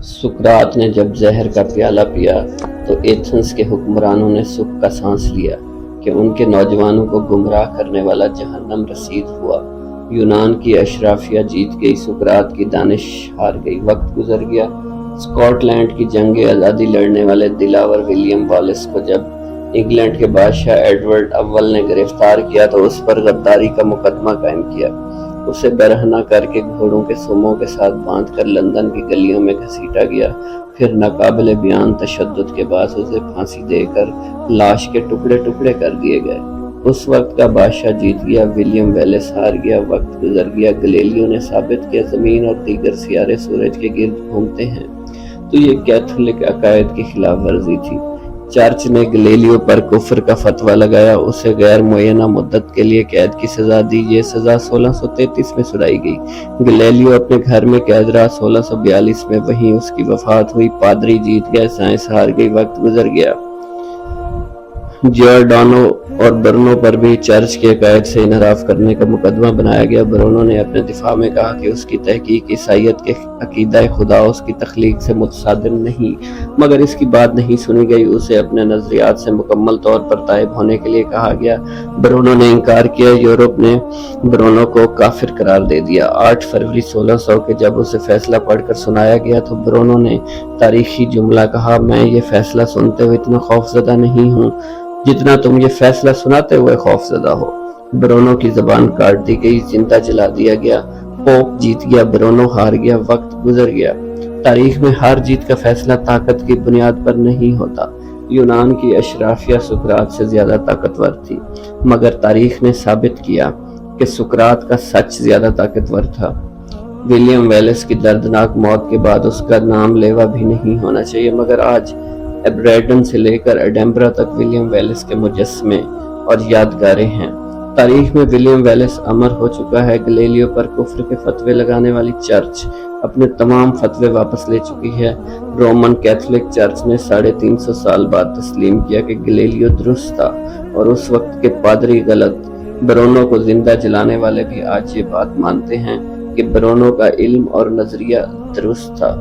सुकरात ने जब जहर का प्याला पिया तो एथेंस के हुक्मरानों ने सुख का सांस लिया कि उनके नौजवानों को गुमराह करने वाला जहन्नम रसीद हुआ। यूनान की अशराफिया जीत गई, सुकरात की दानिश हार गई, वक्त गुजर गया। स्कॉटलैंड की जंग आज़ादी लड़ने वाले दिलावर विलियम वॉलेस को जब इंग्लैंड के बादशाह एडवर्ड अव्वल ने गिरफ्तार किया तो उस पर गद्दारी का मुकदमा कायम किया। उसे बरहना करके घोड़ों के सुमों के साथ बांधकर लंदन की गलियों में घसीटा गया। फिर नाकाबिले बयान तशद्दुद के बाद उसे फांसी देकर लाश के टुकड़े टुकड़े कर दिए गए। उस वक्त का बादशाह जीत गया, विलियम वेलेस हार गया, वक्त गुजर गया। गैलीलियो ने साबित किया जमीन और दीगर सियारे सूरज के गिर्द घूमते हैं। तो ये कैथोलिक अकायद की खिलाफ वर्जी थी। चर्च ने गैलीलियो पर कुफ्र का फतवा लगाया, उसे गैर मुअय्यना मुद्दत के लिए कैद की सजा दी। ये सजा 1633 में सुनाई गई। गैलीलियो अपने घर में कैद रहा। 1642 में वहीं उसकी वफात हुई। पादरी जीत गए, साइंस हार गई, वक्त गुजर गया। जियोर्डानो और ब्रुनो पर भी चर्च के अकायद से इनहराफ करने का मुकदमा बनाया गया। ब्रुनो ने अपने दिफा में कहा कि उसकी तहकीक ईसाइयत के अकीदा खुदा उसकी तख्लीक से मुतसादिम नहीं, मगर इसकी बात नहीं सुनी गई। उसे अपने नजरियात से मुकम्मल तौर पर ताइब होने के लिए कहा गया। ब्रुनो ने इनकार किया। यूरोप ने ब्रुनो को काफिर करार दे दिया। 8 फरवरी 1600 के जब उसे फैसला पढ़कर सुनाया गया तो ब्रुनो ने तारीखी जुमला कहा, मैं ये फैसला सुनते हुए इतना खौफजदा नहीं हूँ जितना तुम ये फैसला सुनाते हुए खौफजदा हो। ब्रुनो की जबान काट दी गई, जिंदा जला दिया गया। पोप जीत गया, ब्रुनो हार गया, वक्त गुजर गया। तारीख में हार जीत का फैसला ताकत की बुनियाद पर नहीं होता। यूनान की अशराफिया सुकरात से ज्यादा ताकतवर थी, मगर तारीख ने साबित किया कि सुकरात का सच ज्यादा ताकतवर था। विलियम वेलेस की दर्दनाक मौत के बाद उसका नाम लेवा भी नहीं होना चाहिए, मगर आज एब्रेडन से लेकर एडिनबरा तक विलियम वेलेस के मुजस्समे और यादगारें हैं। तारीख में विलियम वेलेस अमर हो चुका है। गैलीलियो पर कुफ्र के फतवे लगाने वाली चर्च अपने तमाम फतवे वापस ले चुकी है। रोमन कैथोलिक चर्च ने 350 साल बाद तस्लीम किया कि गैलीलियो दुरुस्त था और उस वक्त के पादरी गलत। ब्रुनो को जिंदा जलाने वाले भी आज ये बात मानते हैं कि ब्रुनो का इल्म और नजरिया दुरुस्त था।